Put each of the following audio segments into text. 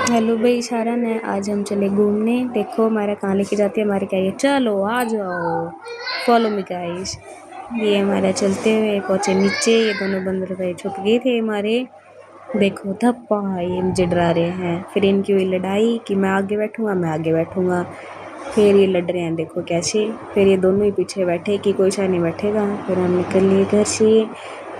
Hello भाई शारण है। आज हम चले घूमने। देखो हमारा कहाँ लेके जाती है, हमारे क्या ये, चलो आ जाओ, फॉलो मी गाइस। ये हमारा चलते हुए पहुंचे नीचे। ये दोनों बंदर भाई छुप गए थे हमारे। देखो धप्पा, ये मुझे डरा रहे हैं। फिर इनकी हुई लड़ाई कि मैं आगे बैठूंगा, मैं आगे बैठूंगा। फिर ये लड़ रहे हैं, देखो कैसे। फिर ये दोनों ही पीछे बैठे कि कोई सा नहीं बैठेगा। फिर हम निकल लिए घर से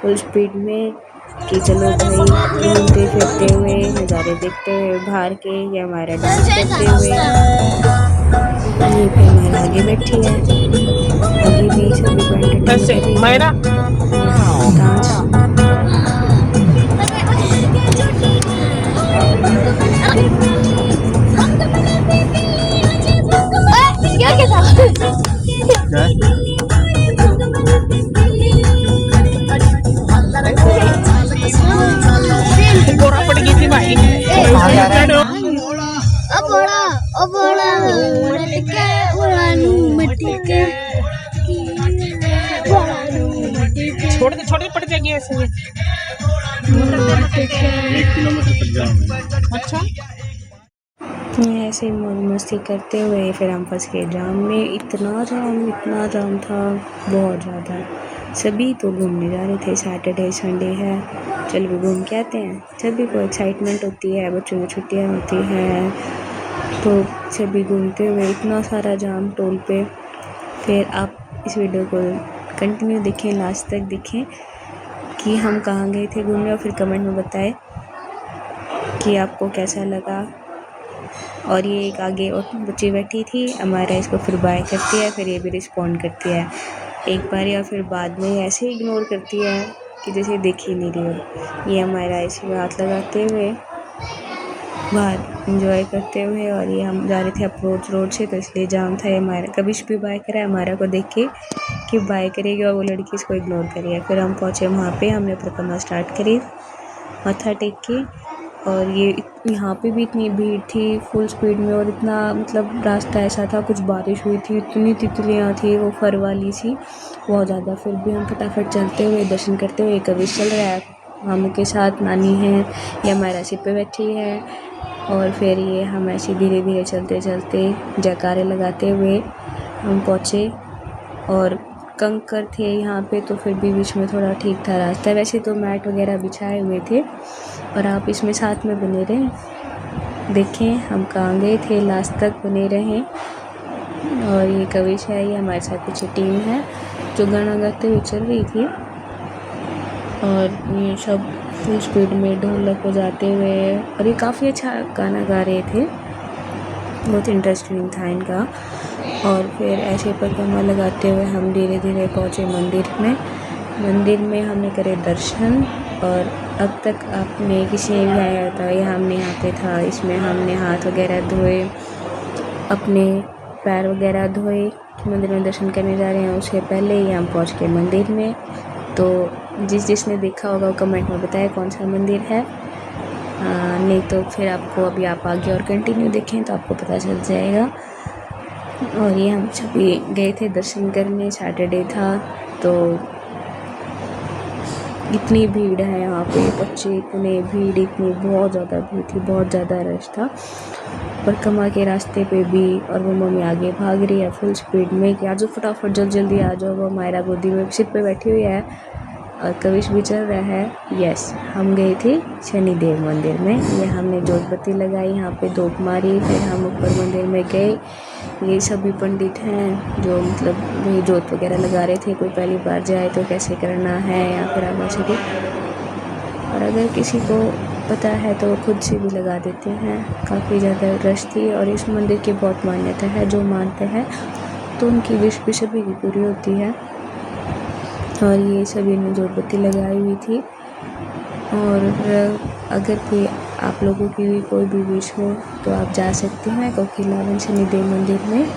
फुल स्पीड में कि चलो भाई, घूमते फिरते हुए नज़ारे देखते हुए बाहर के, ये हमारा डांस करते हुए। ये फिर हमारा आगे बैठी है, आगे भी सभी को एंटरटेन ऐसे कर रही है। मायरा ये डांस। क्या क्या था? क्या बोरा पड़ गई थी भाई। अबोड़ा अबोड़ा मटके उड़ानू मटके उड़ानू मटके छोटे पड़ जाएगी ऐसे। मटके। 1 किलोमीटर तक जाम है। अच्छा ये ऐसे ही मौज मस्ती करते हुए फिर हम फंस गए जाम में। इतना जाम था, बहुत ज़्यादा। सभी तो घूमने जा रहे थे, सैटरडे संडे है, चल भी घूम के आते हैं। सभी को एक्साइटमेंट होती है, बच्चों की छुट्टियां होती हैं, तो सभी घूमते हुए। इतना सारा जाम टोल पे। फिर आप इस वीडियो को कंटिन्यू देखें, लास्ट तक देखें कि हम कहाँ गए थे घूमने, और फिर कमेंट में बताएं कि आपको कैसा लगा। और ये एक आगे और बच्ची बैठी थी हमारा, इसको फिर बाय करती है, फिर ये भी रिस्पॉन्ड करती है एक बार, या फिर बाद में ऐसे इग्नोर करती है कि जैसे देख ही नहीं रही हो। ये हमारा ऐसे में हाथ लगाते हुए बाहर इंजॉय करते हुए। और ये हम जा रहे थे अप्रोच रोड से, तो इसलिए जाम था। ये हमारा कबिश भी बाय करा है हमारा को देख के कि बाय करेगी, और वो लड़की इसको इग्नोर करी है। फिर हम पहुँचे वहाँ पे, हमने परिक्रमा स्टार्ट करी माथा टेक के। और ये यहाँ पे भी इतनी भीड़ थी फुल स्पीड में, और इतना मतलब रास्ता ऐसा था, कुछ बारिश हुई थी, इतनी तितलियाँ थी वो फर वाली सी, बहुत ज़्यादा। फिर भी हम फटाफट चलते हुए दर्शन करते हुए। कभी चल रहा है मामू के साथ, नानी है, ये हमारा सिर पे बैठी है। और फिर ये हम ऐसे धीरे धीरे चलते चलते जयकारे लगाते हुए हम पहुँचे। और कंकर थे यहाँ पे, तो फिर भी बीच में थोड़ा ठीक था रास्ता। वैसे तो मैट वगैरह बिछाए हुए थे, और आप इसमें साथ में बने रहें, देखें हम कहाँ गए थे, लास्ट तक बने रहें। और ये कविश है, ये हमारे साथ पीछे टीम है जो गाना गाते हुए चल रही थी। और ये सब फुल स्पीड में ढोलक बजाते हुए, और ये काफ़ी अच्छा गाना गा रहे थे, बहुत इंटरेस्टिंग था इनका। और फिर ऐसे परिक्रमा लगाते हुए हम धीरे धीरे पहुँचे मंदिर में। मंदिर में हमने करे दर्शन। और अब तक आपने किसी ने भी आया था, या हमने यहाँ पे था, इसमें हमने हाथ वगैरह धोए, अपने पैर वगैरह धोए कि मंदिर में दर्शन करने जा रहे हैं। उससे पहले ही हम पहुँच गए मंदिर में। तो जिसने देखा होगा वो कमेंट में बताए कौन सा मंदिर है। नहीं तो फिर आपको अभी आप आगे और कंटिन्यू देखें तो आपको पता चल जाएगा। और ये हम सभी गए थे दर्शन करने, सैटरडे था, तो इतनी भीड़ है यहाँ पे, बच्चे इतने भीड़, इतनी बहुत ज़्यादा भीड़ थी, बहुत ज़्यादा रश था परिक्रमा के रास्ते पे भी। और वो मम्मी आगे भाग रही है फुल स्पीड में कि आ जाओ फटाफट, जल्दी आ जाओ। वो मायरा गोदी में सिर पे बैठी हुई है, और कविश भी चल रहा है। यस, हम गए थे शनिदेव मंदिर में। ये हमने जोत बत्ती लगाई, यहाँ पे धूप मारी, फिर हम ऊपर मंदिर में गए। ये सभी पंडित हैं जो मतलब ये जोत वगैरह लगा रहे थे, कोई पहली बार जाए तो कैसे करना है, या फिर आप ऐसे भी। और अगर किसी को पता है तो वो खुद से भी लगा देते हैं। काफ़ी ज़्यादा रश थी, और इस मंदिर की बहुत मान्यता है, जो मानते हैं तो उनकी विश भी सभी की पूरी होती है। और ये सभी ने जोत बत्ती लगाई हुई थी। और अगर कोई आप लोगों की भी कोई भी विश हो तो आप जा सकते हैं कोकिलावन शनिदेव मंदिर में।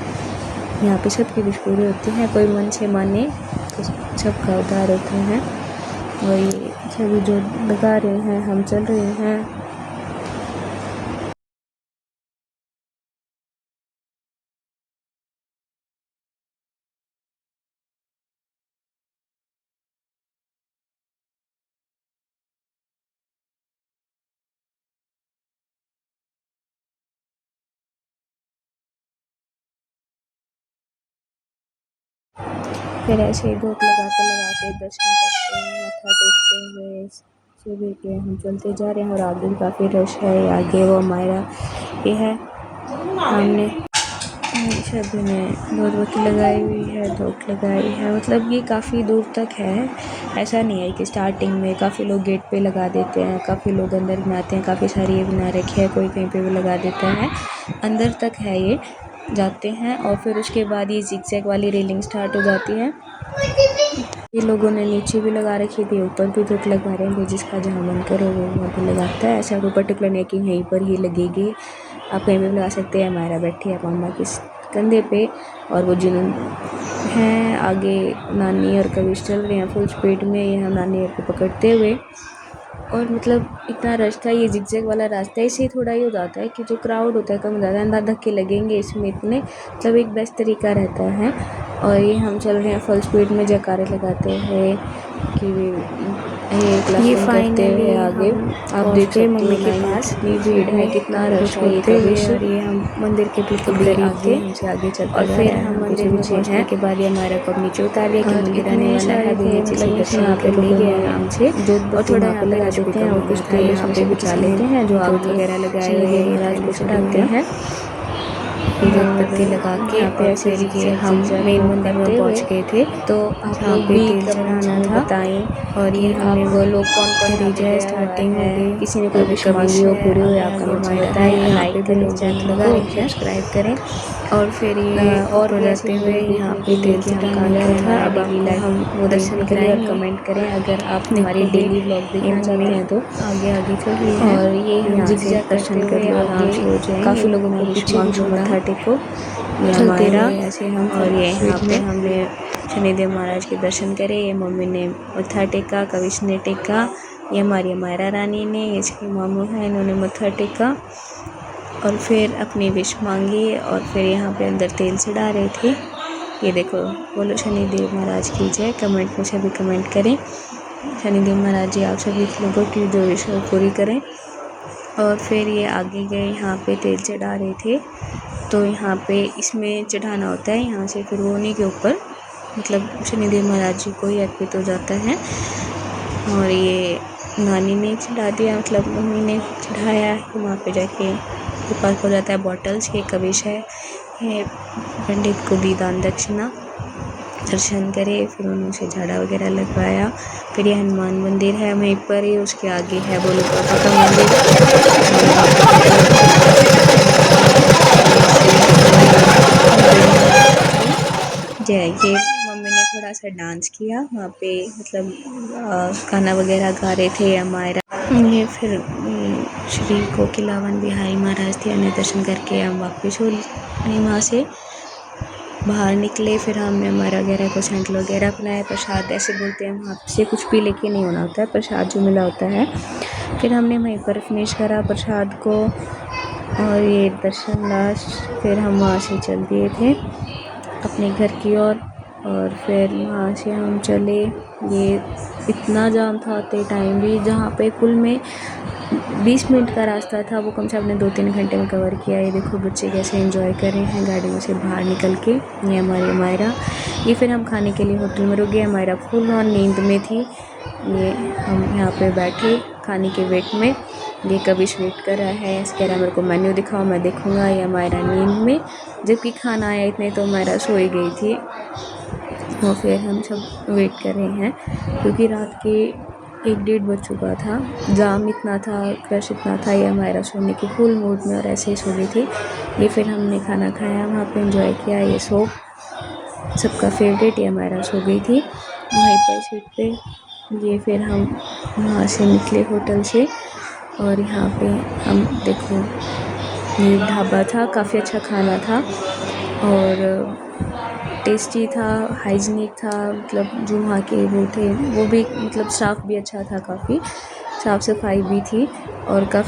यहाँ पे सबकी विश पूरी होती है, कोई मन से माने तो सबका उद्धार होते हैं। और ये सभी जो लगा रहे हैं, हम चल रहे हैं। फिर ऐसे ही धूप लगाते लगाते दर्शन करते हैं, माथा टेकते हुए सुबह के हम चलते जा रहे हैं। और आगे भी काफ़ी रश है। आगे वो हमारा ये है सामने सभी ने मोमबत्ती लगाई हुई है, धूप लगाई है। मतलब ये काफ़ी दूर तक है, ऐसा नहीं है कि स्टार्टिंग में काफ़ी लोग गेट पे लगा देते हैं, काफ़ी लोग अंदर में आते हैं, काफ़ी सारी ये बना रखी है, कोई कहीं पे भी लगा देता है। अंदर तक है ये, जाते हैं और फिर उसके बाद ये जिगजैग वाली रेलिंग स्टार्ट हो जाती है। ये लोगों ने नीचे भी लगा रखी थी, ऊपर भी धूप लगा रहे हैं, जिसका जहाँ मन करे वो वहाँ पे लगाता है। ऐसा कोई पर्टिकुलर नहीं कि यहीं पर ही लगेगी, आप कहीं भी लगा सकते हैं। हमारा बैठी है मामा के कंधे पे और वो जिन्होंने हैं आगे नानी और कविश चल रहे हैं फुल स्पीड में, यहाँ नानी और को पकड़ते हुए। और मतलब इतना रश था, ये जिगजैग वाला रास्ता है, इससे थोड़ा ये हो जाता है कि जो क्राउड होता है कम हो जाता है, अंदर धक्के लगेंगे इसमें इतने, मतलब एक बेस्ट तरीका रहता है। और ये हम चल रहे हैं फुल स्पीड में जयकारे लगाते हैं कि ये फाइनली आगे आप देखिए मम्मी के पास इतनी भीड़ है, कितना रश है। और ये हम मंदिर के बिल्कुल करीब थे, हमसे आगे चलते और फिर हम मंदिर में पहुंचने के बाद ये हमारा को नीचे उतार दिया कि मंदिर आने वाला है, नीचे से दर्शन यहाँ पे ले गए आराम से और थोड़ा यहाँ पे लगा देते हैं और कुछ तो यहाँ पे बिछा लेते हैं जो आग वगैरह लगाए हुए हैं, महाराज को चढ़ाते हैं बत्ती लगा के। यहाँ पे ऐसे ये हम मेन मंदिर में पहुँच गए थे, तो आप लोग भी तेल चढ़ाना था बताएं। और ये हमने वो लोग कौन कौन खरीदा स्टार्टिंग में, किसी ने कोई विश मांगी हो पूरी हो आपका कमेंट बताएं, लाइक करें, चैनल लगा सब्सक्राइब करें। और फिर ये और हो जाते हुए यहाँ पे तेल चढ़ाना था। अब हम वो दर्शन करें और कमेंट करें अगर आप हमारी डेली व्लॉग देखना चाहते हैं तो आगे आगे चलिए। और ये हम जिगजैग दर्शन कर आराम से हो जाए। काफ़ी लोगों ने विश मांगी मत्था टेको चलते रहा ऐसे हम। और ये यहाँ पे हमने शनिदेव महाराज के दर्शन करे, ये मम्मी ने मत्था टेका, कविश ने टेका, ये हमारी मायरा रानी ने, ये इसके मामू हैं, इन्होंने मत्था टेका और फिर अपनी विश मांगी। और फिर यहाँ पे अंदर तेल चढ़ा रहे थे। ये देखो, बोलो शनिदेव महाराज की जय, कमेंट में सभी कमेंट करें। शनिदेव महाराज जी आप सभी लोगों की जो विश पूरी करें। और फिर ये आगे गए, यहाँ पे तेल चढ़ा रहे थे, तो यहाँ पे इसमें चढ़ाना होता है, यहाँ से फिर वो उन्हीं के ऊपर मतलब शनिदेव महाराज जी को ही अर्पित हो जाता है। और ये नानी ने चढ़ा दिया, मतलब मम्मी ने चढ़ाया, वहाँ पे जाके पास हो जाता है बॉटल्स। ये कविश है, ये पंडित को दी दान दक्षिणा, दर्शन करे, फिर उन्होंने उसे झाड़ा वगैरह लगवाया। फिर ये हनुमान मंदिर है वहीं पर ही, उसके आगे है भोले बाबा का मंदिर। जय, ये मम्मी ने थोड़ा सा डांस किया वहाँ पे, मतलब गाना वगैरह गा रहे थे हमारा। ये फिर श्री कोकिलावन बिहारी महाराज थे, उन्हें दर्शन करके हम वापस हो वहाँ से बाहर निकले। फिर हमने हमारा वगैरह को सैंडल वगैरह बनाया, प्रसाद ऐसे बोलते हैं वहाँ से कुछ भी लेके नहीं होना होता है, प्रसाद जो मिला होता है। फिर हमने वहीं पर फिनिश करा प्रसाद को और ये दर्शन लास्ट। फिर हम वहाँ से चल दिए थे अपने घर की ओर। और फिर वहाँ से हम चले, ये इतना जाम था आते टाइम भी, जहाँ पे कुल में 20 मिनट का रास्ता था वो कम से हमने 2-3 घंटे में कवर किया। ये देखो बच्चे कैसे एंजॉय कर रहे हैं गाड़ियों से बाहर निकल के। ये हमारी मायरा, ये फिर हम खाने के लिए होटल में रुक गए, हमारा फुल ऑन नींद में थी। ये हम यहाँ पे बैठे खाने के वेट में, ये कविश वेट कर रहा है, कह रहा है मेरे को मेन्यू दिखाओ मैं देखूँगा। ये हमारा नींद में, जबकि खाना आया इतने तो हमारा सोई गई थी। और फिर हम सब वेट कर रहे हैं क्योंकि रात के 1-1:30 बज चुका था, जाम इतना था, क्रश इतना था। ये हमारा सोने के फुल मूड में और ऐसे ही सो गई थी। ये फिर हमने खाना खाया वहाँ पे, एंजॉय किया। ये सबका फेवरेट, ये हमारा सो गई थी वहीं पर सीट पे। ये फिर हम वहाँ से निकले होटल से और यहाँ पे हम देखो, ये ढाबा था, काफ़ी अच्छा खाना था और टेस्टी था, हाइजीनिक था। मतलब जो वहाँ के वो थे वो भी, मतलब स्टाफ भी अच्छा था, काफ़ी साफ़ सफाई भी थी और काफ़ी